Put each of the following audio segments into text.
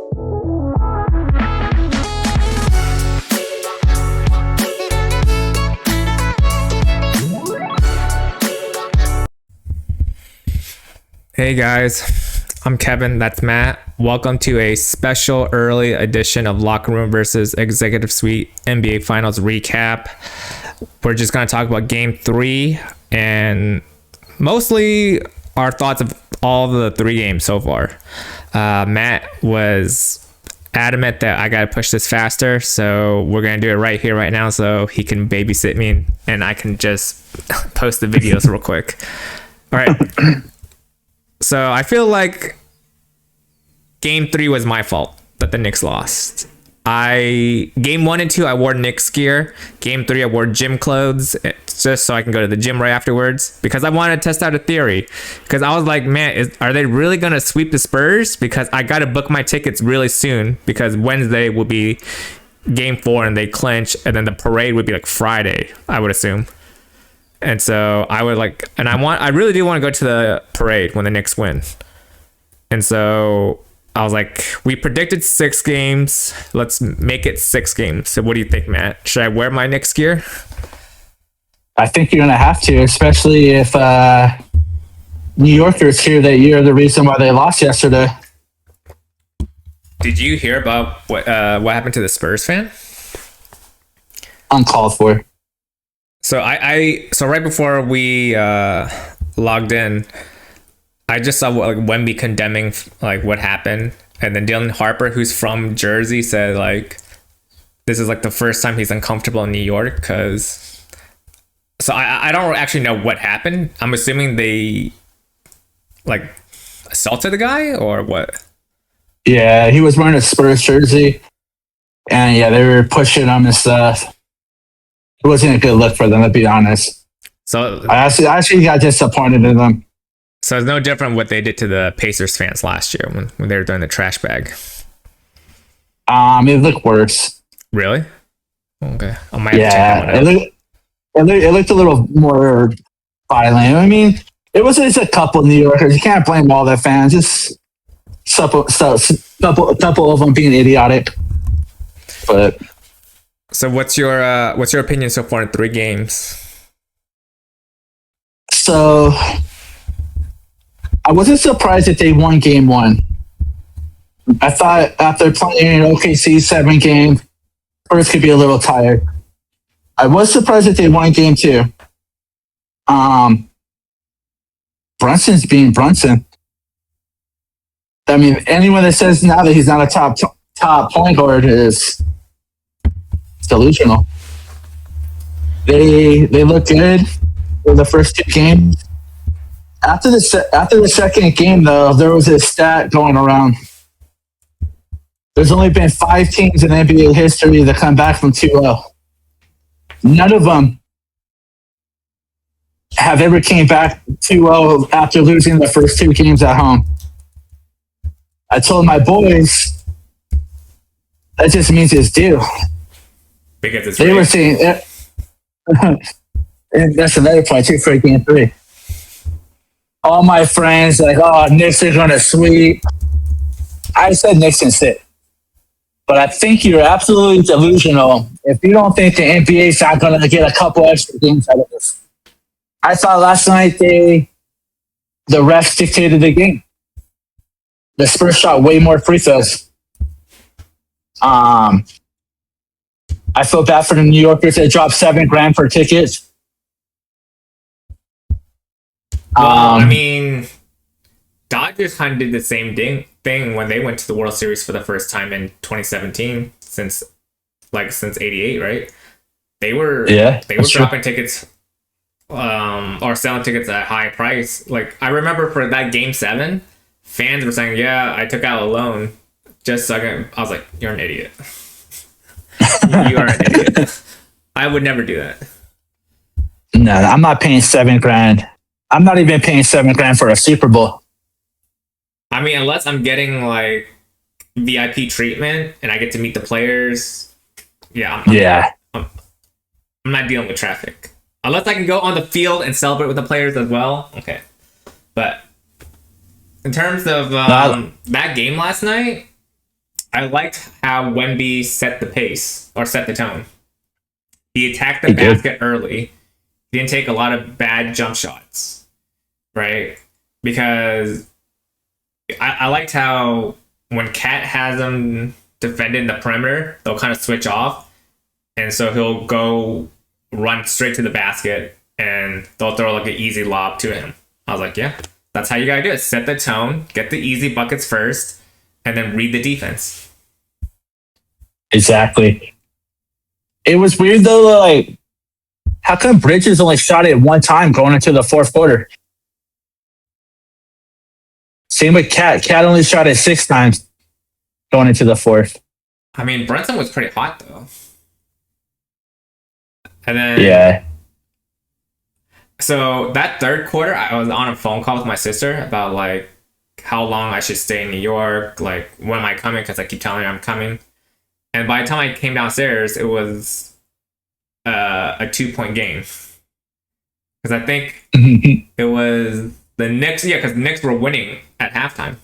Hey guys, I'm Kevin, that's Matt. Welcome to a special early edition of Locker Room versus Executive Suite NBA Finals recap. We're just going to talk about Game 3 and mostly our thoughts of all the 3 games so far. Matt was adamant that I got to push this faster, so we're going to do it right here, right now, so he can babysit me and I can just post the videos real quick. All right. So I feel like Game 3 was my fault that the Knicks lost. Game 1 and 2, I wore Knicks gear. Game 3, I wore gym clothes just so I can go to the gym right afterwards because I wanted to test out a theory. Because I was like, man, are they really going to sweep the Spurs? Because I got to book my tickets really soon because Wednesday will be Game 4 and they clinch, and then the parade would be like Friday, I would assume. And so I would like, and I really do want to go to the parade when the Knicks win. And so I was like, we predicted 6 games. Let's make it 6 games. So what do you think, Matt? Should I wear my Knicks gear? I think you're going to have to, especially if New Yorkers hear that you're the reason why they lost yesterday. Did you hear about what happened to the Spurs fan? Uncalled for. So so right before we logged in, I just saw like Wemby condemning like what happened, and then Dylan Harper, who's from Jersey, said like this is like the first time he's uncomfortable in New York because. So I don't actually know what happened. I'm assuming they like assaulted the guy or what? Yeah, he was wearing a Spurs jersey, and yeah, they were pushing him and stuff. It wasn't a good look for them, to be honest. So I actually got disappointed in them. So it's no different what they did to the Pacers fans last year when they were doing the trash bag. It looked worse. Really? Okay. I might have to check that one out. It looked a little more violent. I mean, it was just a couple of New Yorkers. You can't blame all their fans. Just a couple of them being idiotic. But. So what's your opinion so far in 3 games? So I wasn't surprised that they won Game 1. I thought after playing an OKC 7 game, Spurs could be a little tired. I was surprised that they won Game 2. Brunson's being Brunson. I mean, anyone that says now that he's not a top point guard is delusional. They look good for the first 2 games. After the second game, though, there was a stat going around. There's only been 5 teams in NBA history that come back from 2-0. None of them have ever came back 2-0 after losing the first 2 games at home. I told my boys that just means it's due. Because it's they were saying, and that's another point too for Game 3. All my friends like, oh, Knicks are going to sweep. I said Knicks can sit. But I think you're absolutely delusional if you don't think the NBA is not going to get a couple extra games out of this. I thought last night the refs dictated the game. The Spurs shot way more free throws. I feel bad for the New Yorkers that dropped $7,000 for tickets. I mean, Dodgers kind of did the same thing when they went to the World Series for the first time in 2017 since '88, right? They were dropping tickets or selling tickets at a high price. Like I remember for that Game 7, fans were saying, "Yeah, I took out a loan just so I was like, you're an idiot." You are an idiot. I would never do that. No, I'm not paying $7,000. I'm not even paying $7,000 for a Super Bowl. I mean, unless I'm getting like VIP treatment and I get to meet the players. Yeah. I'm not dealing with traffic. Unless I can go on the field and celebrate with the players as well. Okay. But in terms of that game last night, I liked how Wemby set the pace or set the tone. He attacked the He did. basket early. He didn't take a lot of bad jump shots, right? Because I liked how when Cat has him defending the perimeter, they'll kind of switch off, and so he'll go run straight to the basket, and they'll throw like an easy lob to him. I was like, yeah, that's how you gotta do it. Set the tone, get the easy buckets first, and then read the defense. Exactly. It was weird though, like, how come Bridges only shot it one time going into the fourth quarter? Same with Cat. Cat only shot it 6 times going into the fourth. I mean, Brunson was pretty hot though. And then Yeah. So that third quarter, I was on a phone call with my sister about like how long I should stay in New York, like when am I coming? Because I keep telling her I'm coming. And by the time I came downstairs, it was a 2-point game. Because I think it was the Knicks. Yeah, because the Knicks were winning at halftime.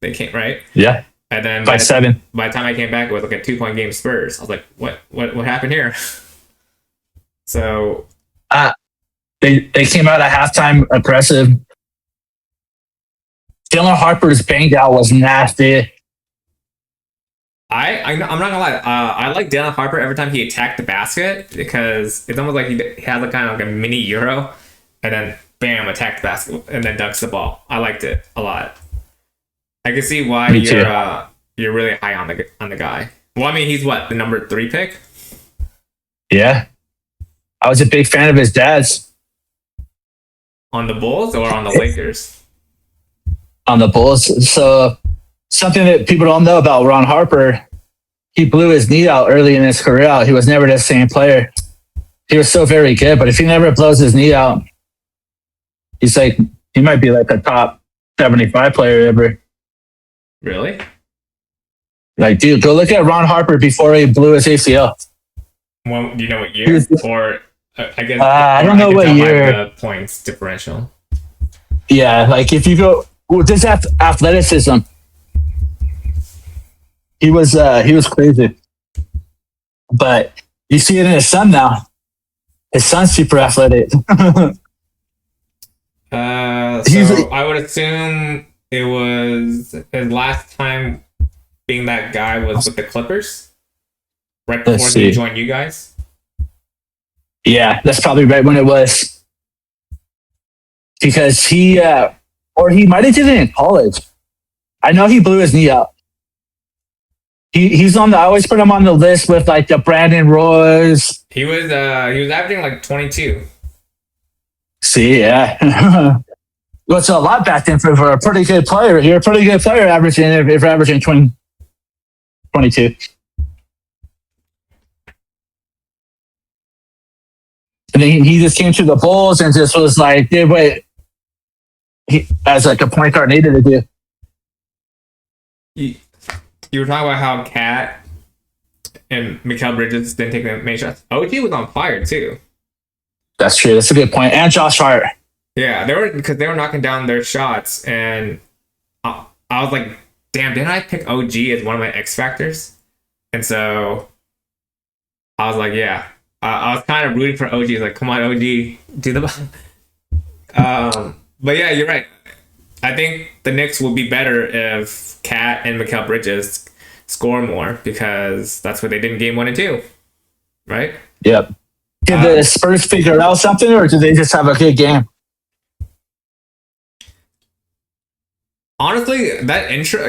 They came right. Yeah. And then By 7. By the time I came back, it was like a 2-point game Spurs. I was like, what happened here? So They came out at halftime aggressive. Dylan Harper's bang out was nasty. I'm not gonna lie. I like Jalen Harper every time he attacked the basket because it's almost like he has a kind of like a mini Euro, and then bam, attack the basket and then dunks the ball. I liked it a lot. I can see why Me too. you're really high on the guy. Well, I mean, he's what, the number 3 pick? Yeah. I was a big fan of his dad's On the Bulls or on the Lakers? on the Bulls. So something that people don't know about Ron Harper, he blew his knee out early in his career. He was never the same player. He was so very good, but if he never blows his knee out, he's like, he might be like a top 75 player ever. Really? Like, dude, go look at Ron Harper before he blew his ACL. Well, do you know what year? Or I guess I don't or know can what tell by year. the points differential. Yeah, like if you go with this athleticism, he was crazy. But you see it in his son now. His son's super athletic. So He's- I would assume it was his last time being that guy was with the Clippers, right before Let's he see. joined you guys. Yeah, that's probably right when it was. Because he might have did it in college. I know he blew his knee out. He's on the. I always put him on the list with like the Brandon Roy's. He was averaging like 22. See, yeah. Well, it's a lot back then for a pretty good player. You're a pretty good player averaging if averaging 22. And then he just came to the Bulls and just was like, did what he as like a point guard needed to do. You were talking about how Cat and Mikal Bridges didn't take the main shots. OG was on fire too. That's true. That's a good point. And Josh Hart. Yeah, they were knocking down their shots, and I was like, damn, didn't I pick OG as one of my X factors? And so I was like, yeah. I was kind of rooting for OG. Like, come on, OG, do the. But yeah, you're right. I think the Knicks will be better if Cat and Mikal Bridges score more because that's what they did in game 1 and 2, right? Yep. Did the Spurs figure out something, or did they just have a good game? Honestly, that intro.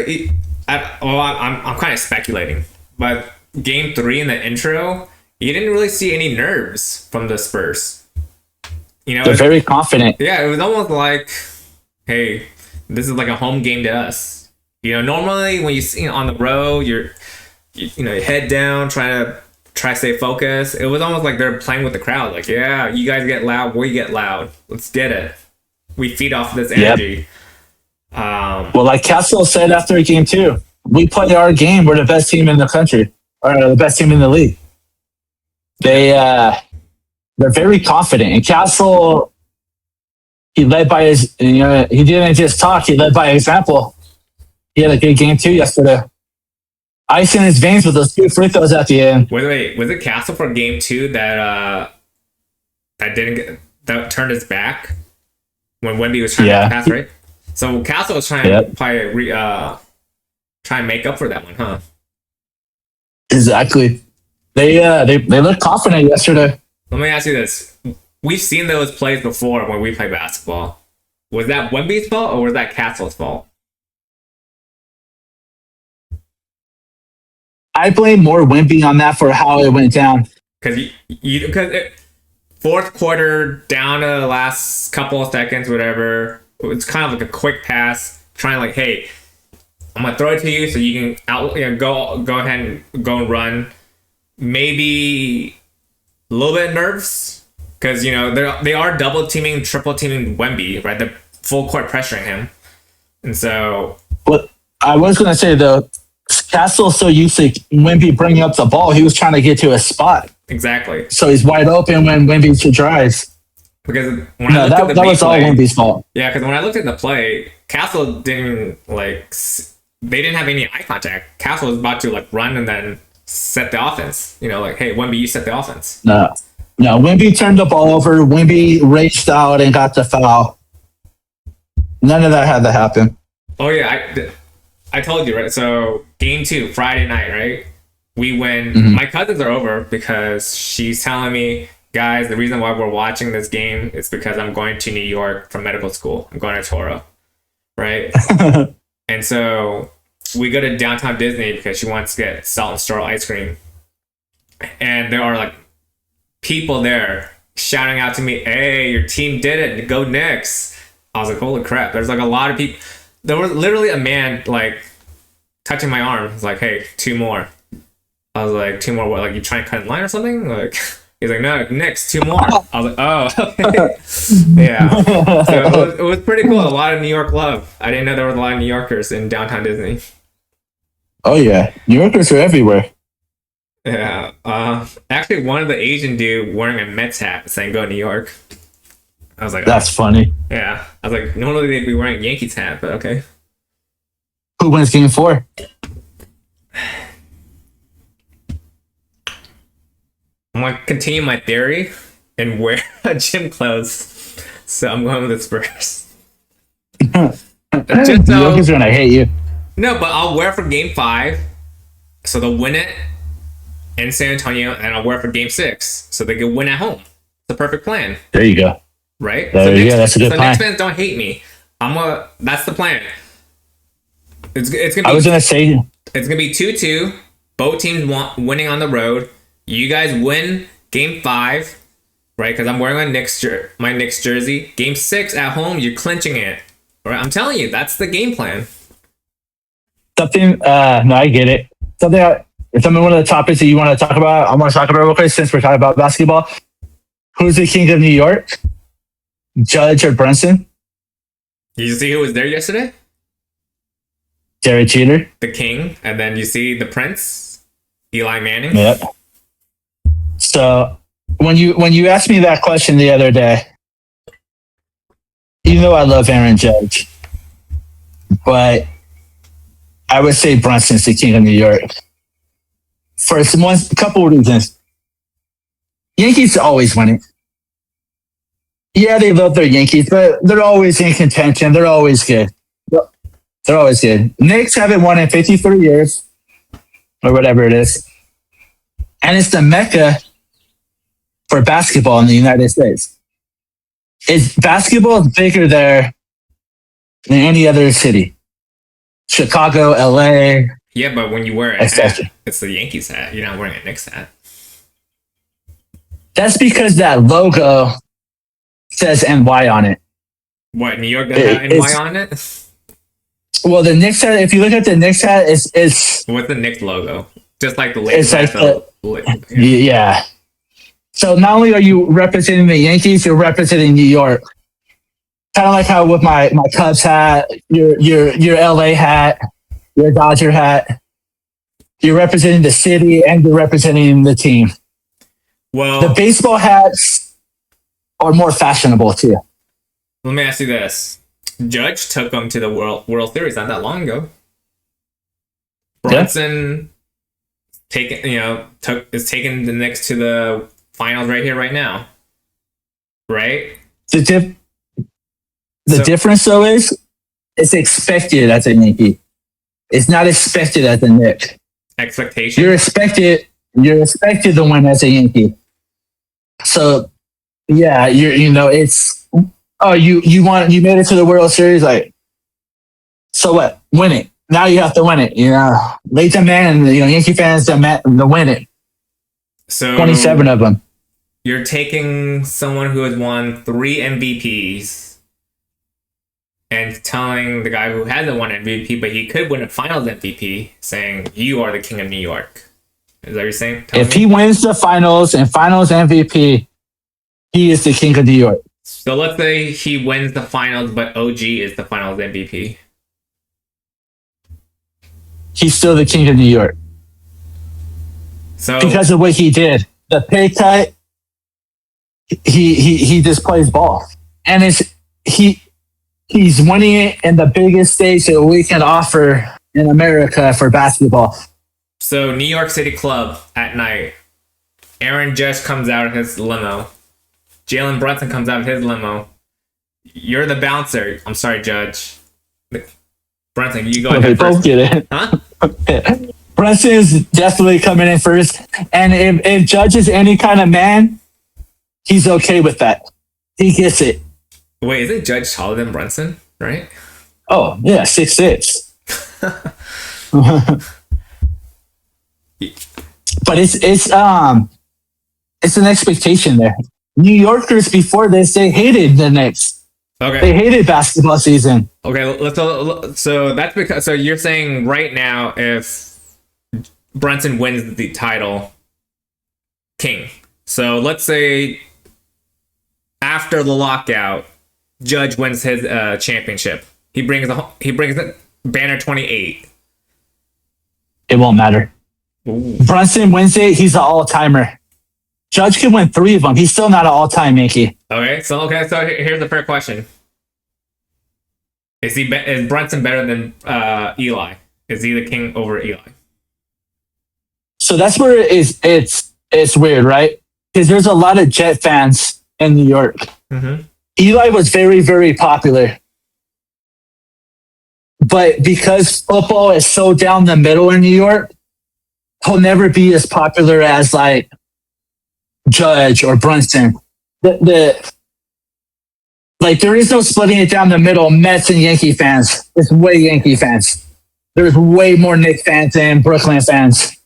I'm kind of speculating, but game 3 in the intro, you didn't really see any nerves from the Spurs. You know, They're very confident. yeah, it was almost like, hey, this is like a home game to us. You know, normally when you see on the road, you head down, try to stay focused. It was almost like they're playing with the crowd. Like, yeah, you guys get loud, we get loud. Let's get it. We feed off this energy. Well, like Castle said after game 2, we play our game. We're the best team in the country, or the best team in the league. They're very confident. And Castle, he led by his. He didn't just talk. He led by example. He had a good game too yesterday. ice in his veins with those two free throws at the end. Wait, was it Castle for game 2 that turned his back when Wemby was trying to pass, right? So Castle was trying to probably try and make up for that one, huh? Exactly. They looked confident yesterday. Let me ask you this: we've seen those plays before when we play basketball. Was that Wemby's fault or was that Castle's fault? I blame more Wemby on that for how it went down. Because fourth quarter down to the last couple of seconds, whatever. It's kind of like a quick pass, trying like, hey, I'm gonna throw it to you so you can go ahead and go and run. Maybe a little bit of nerves because they are double teaming, triple teaming Wemby, right? They're full court pressuring him, and so. But I was gonna say though, Castle's so used to Wemby bringing up the ball, he was trying to get to a spot. Exactly. So he's wide open when Wemby drives. Because when I looked at the that was play, all Wemby's fault. Yeah, because when I looked at the play, Castle didn't they didn't have any eye contact. Castle was about to run and then set the offense. Hey, Wemby, you set the offense. No, Wemby turned the ball over. Wemby raced out and got the foul. None of that had to happen. Oh yeah, I told you, right? So game 2, Friday night, right? We win. Mm-hmm. My cousins are over because she's telling me, guys, the reason why we're watching this game is because I'm going to New York for medical school. I'm going to Toro, right? And so we go to downtown Disney because she wants to get Salt and Straw ice cream. And there are people there shouting out to me, hey, your team did it. Go Knicks. I was like, holy crap. There's a lot of people. There was literally a man touching my arm. He's like, hey, 2 more. I was like, 2 more what? You trying to cut in line or something? He's like, no, Knicks, 2 more. I was like, oh, okay. Yeah. So it was pretty cool. A lot of New York love. I didn't know there was a lot of New Yorkers in downtown Disney. Oh, yeah. New Yorkers are everywhere. Yeah. Actually, one of the Asian dude wearing a Mets hat saying, go New York. I was like, that's funny. Yeah. I was like, normally they'd be wearing a Yankees hat, but okay. Who wins game 4? I'm going to continue my theory and wear gym clothes. So I'm going with the Spurs. Just so, Yoki's gonna hate you. No, but I'll wear for game 5. So they'll win it in San Antonio, and I'll wear for game 6. So they can win at home. It's a perfect plan. There you go. Right? There you go. That's a good plan. Knicks fans don't hate me. That's the plan. It's gonna be, I was gonna say it's gonna be 2-2. Both teams winning on the road. You guys win game 5, right? Because I'm wearing my Knicks jersey. Game 6 at home, you're clinching it. Right? I'm telling you, that's the game plan. Something. No, I get it. Something. One of the topics that you want to talk about. I want to talk about real quick since we're talking about basketball. Who's the king of New York? Judge or Brunson? Did you see who was there yesterday? Derek Jeter, the king, and then you see the prince, Eli Manning. Yep. So when you asked me that question the other day, I love Aaron Judge, but I would say Brunson's the king of New York for a couple of reasons. Yankees always winning. Yeah, they love their Yankees, but they're always in contention. They're always good. They're always good. Knicks haven't won in 53 years, or whatever it is. And it's the mecca for basketball in the United States. Basketball is bigger there than any other city. Chicago, LA. Yeah, but when you wear a hat, it's the Yankees hat. You're not wearing a Knicks hat. That's because that logo says NY on it. What, New York doesn't have NY on it? Well, the Knicks hat, if you look at the Knicks hat, it's what's the Knicks logo? Just like the Lakers. It's like yeah. So not only are you representing the Yankees, you're representing New York. Kind of like how with my Cubs hat, your LA hat, your Dodger hat, you're representing the city and you're representing the team. Well, the baseball hats are more fashionable too. Let me ask you this. Judge took them to the World Series not that long ago. Brunson taking the Knicks to the finals right here, right now, right? The difference though is it's expected as a Yankee. It's not expected as a Knick. Expectation. You're expected to win as a Yankee. So yeah, it's you made it to the World Series, like, so what? Win it. Now you have to win it. They demand, Yankee fans demand to win it. So 27 of them. You're taking someone who has won 3 MVPs and telling the guy who hasn't won MVP, but he could win a Finals MVP, saying you are the king of New York. Is that what you're saying? If he wins the Finals and Finals MVP, he is the king of New York. So let's say he wins the Finals, but OG is the Finals MVP. He's still the king of New York. So because of what he did, the pay cut, he just plays ball, and he's winning it in the biggest stage that we can offer in America for basketball. So New York City Club at night. Aaron Judge comes out of his limo. Jalen Brunson comes out of his limo. You're the bouncer. I'm sorry, Judge. Brunson, you go ahead. They both get it. Huh? Brunson is definitely coming in first. And if Judge is any kind of man, he's okay with that. He gets it. Wait, isn't Judge taller than Brunson, right? Oh, yeah, 6'6". But it's an expectation there. New Yorkers before this, they hated the Knicks. Okay. They hated basketball season. Okay, so that's because you're saying right now if Brunson wins the title, king. So let's say after the lockout, Judge wins his championship. He brings the banner 28. It won't matter. Ooh. Brunson wins it. He's an all-timer. Judge can win 3 of them. He's still not an all-time Yankee. So here's the fair question: Is Brunson better than Eli? Is he the king over Eli? So that's where it's weird, right? Because there's a lot of Jet fans in New York. Mm-hmm. Eli was very, very popular. But because football is so down the middle in New York, he'll never be as popular as like Judge or Brunson. Like there is no splitting it down the middle, Mets and Yankee fans. It's way Yankee fans. There's way more Knicks fans than Brooklyn fans.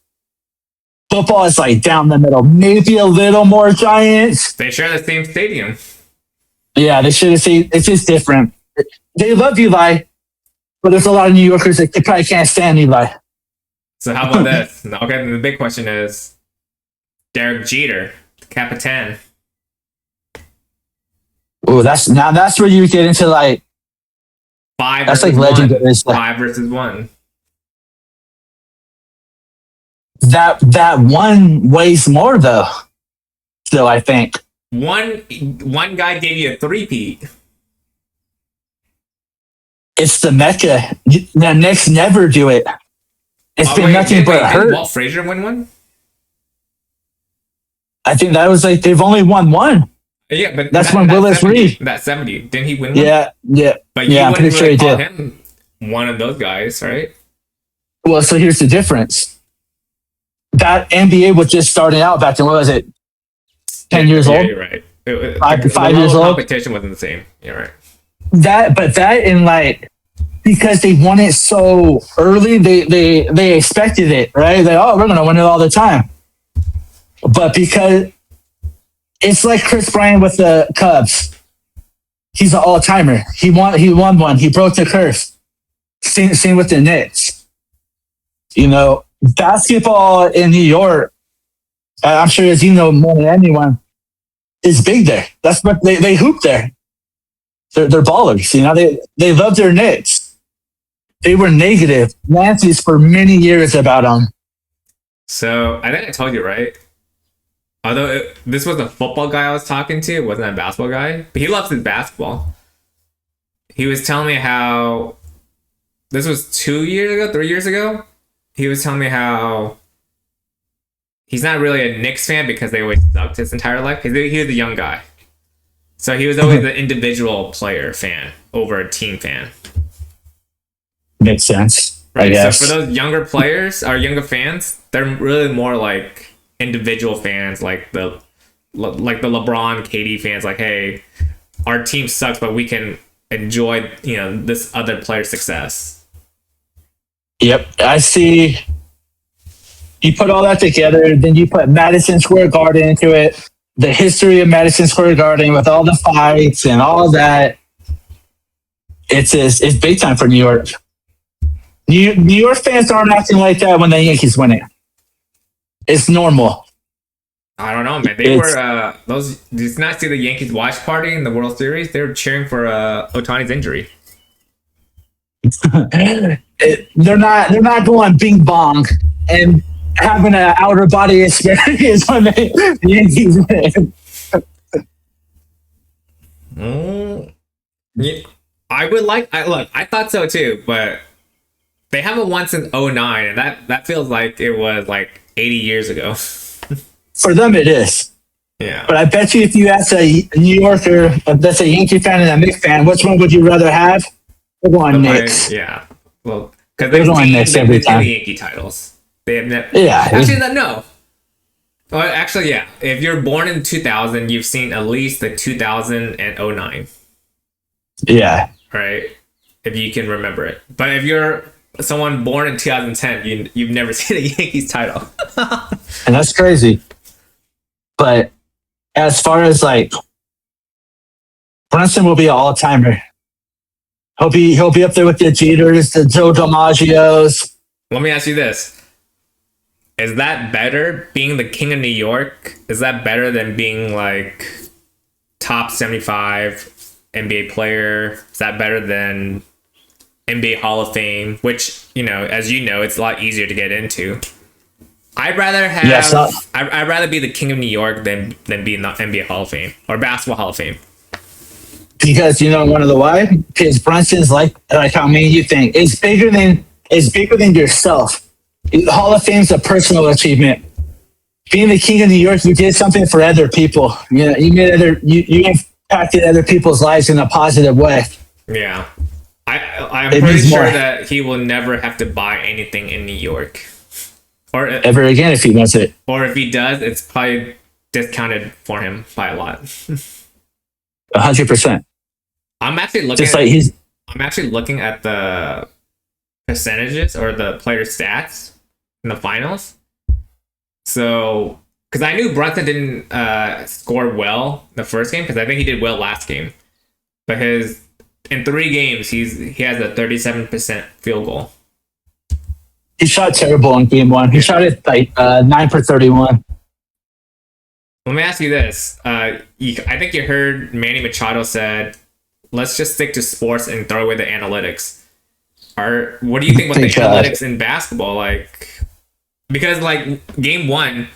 Football is like down the middle. Maybe a little more Giants. They share the same stadium. Yeah, they should have seen. It's just different. They love Eli, but there's a lot of New Yorkers that probably can't stand Eli. So how about this? Okay, the big question is Derek Jeter, the Capitan. Oh, that's where you get into like 5. That's like one. legendary. 5 versus 1. That one weighs more though. Still, I think one guy gave you a 3-peat. It's the Mecca. The Knicks never do it. It's been nothing but hurt. Did Walt Frazier win one? I think that was like they've only won one. Yeah, but that's when Willis Reed. That 70. Didn't he win one? Yeah. But yeah, I'm pretty sure he did. Him one of those guys, right? Well, so here's the difference. That NBA was just starting out back then. What was it? 10 years old? You're right. Five years old. Competition wasn't the same. You're right. That in like because they won it so early, they expected it, right? Like, oh, we're gonna win it all the time. But because it's like Chris Bryant with the Cubs, he's an all-timer. He won one. He broke the curse. Same with the Knicks. Basketball in New York, I'm sure as you know more than anyone, is big there. That's what they hoop there. They're ballers. They love their Knicks. They were negative Nancy's for many years about them. So I think I told you, right? Although this was a football guy I was talking to, it wasn't a basketball guy, but he loves his basketball. He was telling me how this was 2 years ago, 3 years ago. He was telling me how he's not really a Knicks fan because they always sucked his entire life. He was a young guy. So he was always an individual player fan over a team fan. Makes sense. Right. I guess. So for those younger players or younger fans, they're really more like individual fans, like the LeBron, KD fans. Like, hey, our team sucks, but we can enjoy this other player's success. Yep, I see. You put all that together, then you put Madison Square Garden into it. The history of Madison Square Garden with all the fights and all that. It's big time for New York. New York fans aren't acting like that when the Yankees win it. It's normal. I don't know, man. They were those. Did you not see the Yankees watch party in the World Series? They were cheering for Ohtani's injury. They're not going bing bong and having an outer body experience when the Yankees win. Yeah, I would like. I thought so too, but they haven't won since '09, and that feels like it was like 80 years ago. For them, it is. Yeah. But I bet you if you ask a New Yorker, that's a Yankee fan and a Knicks fan, which one would you rather have? They're going Knicks. Yeah. Well, because they're going Knicks every time. The Yankee titles. They have never. Yeah. Actually, no. Well, actually, yeah. If you're born in 2000, you've seen at least the 2000 and '09. Yeah. Right. If you can remember it, but if you're someone born in 2010, you've never seen a Yankees title. And that's crazy. But as far as like Brunson will be an all-timer. He'll be up there with the Jeters, the Joe DiMaggios. Let me ask you this. Is that better, being the king of New York? Is that better than being like top 75 NBA player? Is that better than NBA Hall of Fame? Which, as you know, it's a lot easier to get into. I'd rather have I'd rather be the king of New York than be in the NBA Hall of Fame or Basketball Hall of Fame. Because one of the why? Because Brunson's like how many you think. It's bigger than yourself. The Hall of Fame's a personal achievement. Being the king of New York, you did something for other people. You impacted other people's lives in a positive way. Yeah. I'm pretty sure that he will never have to buy anything in New York. Or ever again if he wants it. Or if he does, it's probably discounted for him by a lot. 100%. I'm actually looking at the percentages or the player stats in the finals. So, because I knew Brunson didn't score well the first game, because I think he did well last game. But in 3 games, he has a 37% field goal. He shot terrible in game 1. He shot it like 9 for 31. Let me ask you this. I think you heard Manny Machado said, let's just stick to sports and throw away the analytics. What do you think about the analytics in basketball? Because game 1,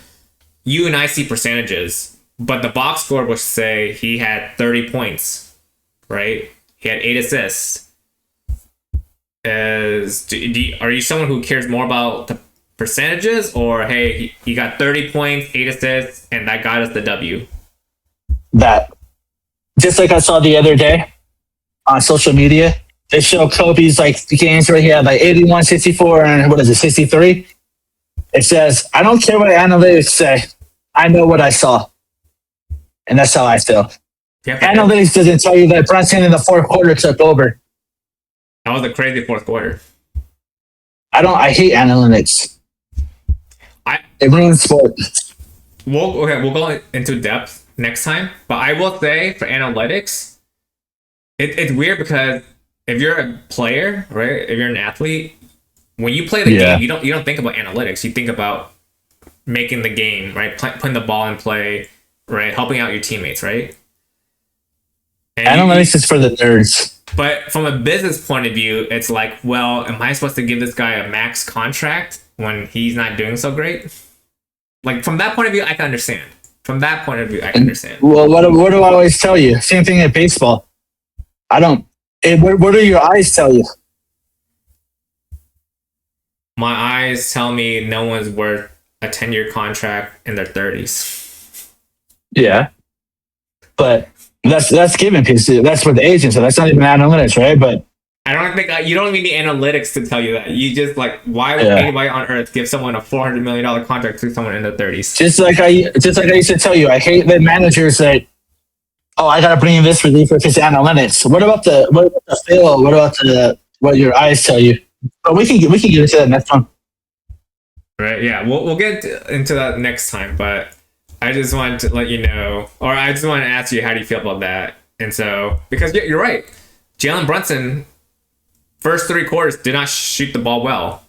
you and I see percentages, but the box score would say he had 30 points, right? He had 8 assists. Are you someone who cares more about the percentages, or hey, he got 30 points, 8 assists, and that got us the W? That, just like I saw the other day on social media, they show Kobe's games where he had 81, 64, and 63. It says, I don't care what analytics say. I know what I saw. And that's how I feel. Yep. Analytics doesn't tell you that Brunson in the fourth quarter took over. That was a crazy fourth quarter. I hate analytics. It ruins sport. We'll go into depth next time. But I will say for analytics, it's weird because if you're a player, right? If you're an athlete, when you play the game, you don't think about analytics. You think about making the game, right? Putting the ball in play, right? Helping out your teammates, right? And analytics is for the nerds. But from a business point of view, it's like, well, am I supposed to give this guy a max contract when he's not doing so great? From that point of view, I can understand. Well, what do I always tell you? Same thing in baseball. What do your eyes tell you? My eyes tell me no one's worth a 10-year contract in their 30s. Yeah, but that's given because that's for the agent, so that's not even analytics, right? But I don't think you don't need the analytics to tell you that. You just like, why would anybody on earth give someone a $400 million contract to someone in their 30s? Just like I used to tell you, I hate the managers that, oh, I got to bring in this relief for his analytics. What about the feel? What about what your eyes tell you? But we can get into that next one. Right? Yeah, we'll get into that next time. But I just wanted to let you know, or I just want to ask you, how do you feel about that? And so, because you're right, Jalen Brunson, first 3 quarters did not shoot the ball well,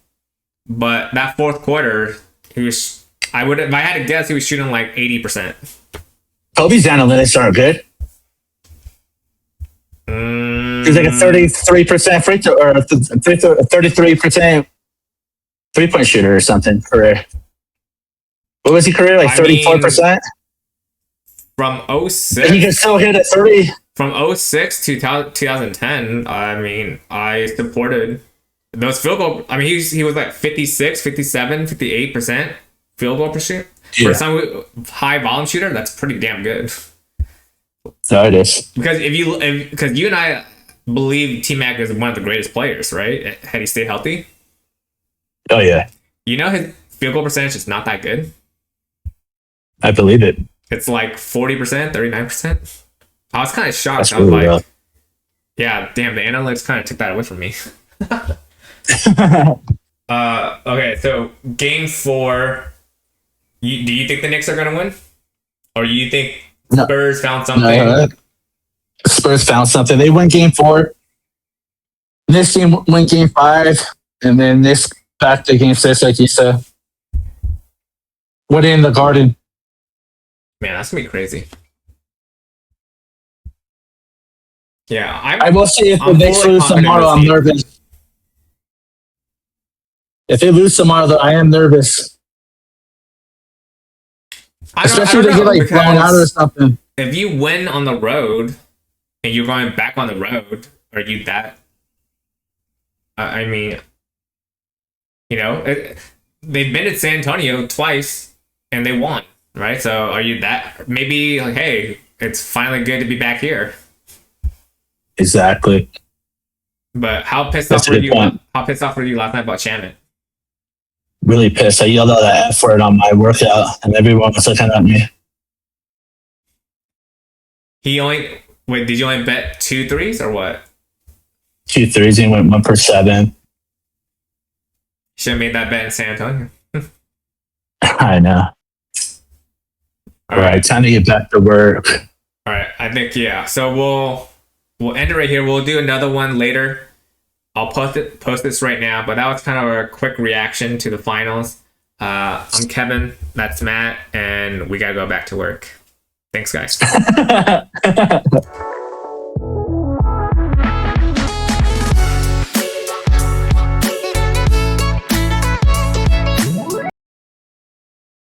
but that fourth quarter, he was. If I had to guess, he was shooting like 80%. Kobe's analytics aren't good. He's like a 33% free throw or a 33% 3-point shooter or something career. What was he career? Like 34%? From 06. And he can still hit at 30. From 06 to 2010, I mean, I supported those field goal. I mean, he was like 56, 57, 58% field goal percent. Yeah. For some high volume shooter, that's pretty damn good. So it is. Because because you and I believe T-Mac is one of the greatest players, right? Had he stayed healthy. Oh, yeah. You know, his field goal percentage is not that good. I believe it. It's like 40%, 39%. I was kind of shocked. That's I was really like, rough. yeah, damn, the analytics kind of took that away from me. Okay, so game 4. Do you think the Knicks are going to win? Or you think Spurs found something? No, Spurs found something. They win game 4. This team win game 5. And then this back to game 6, like you said. What in the Garden? Man, that's going to be crazy. Yeah, I will say if the Knicks lose tomorrow, I'm nervous. If they lose tomorrow, though, I am nervous. Especially if they get like blown out or something. If you win on the road and you're going back on the road, are you that? I mean, you know, they've been at San Antonio twice and they won, right? So are you that? Maybe like, hey, it's finally good to be back here. Exactly. But how pissed off were you? How pissed off were you last night about Shannon? Really pissed. I yelled out that F word on my workout, and everyone was looking at me. Did you only bet 2 threes or what? 2 threes and went 1 per 7. Should have made that bet in San Antonio. I know. All right, time to get back to work. All right, I think yeah. So we'll end it right here. We'll do another one later. I'll post this right now, but that was kind of a quick reaction to the finals. I'm Kevin, that's Matt, and we gotta go back to work. Thanks, guys.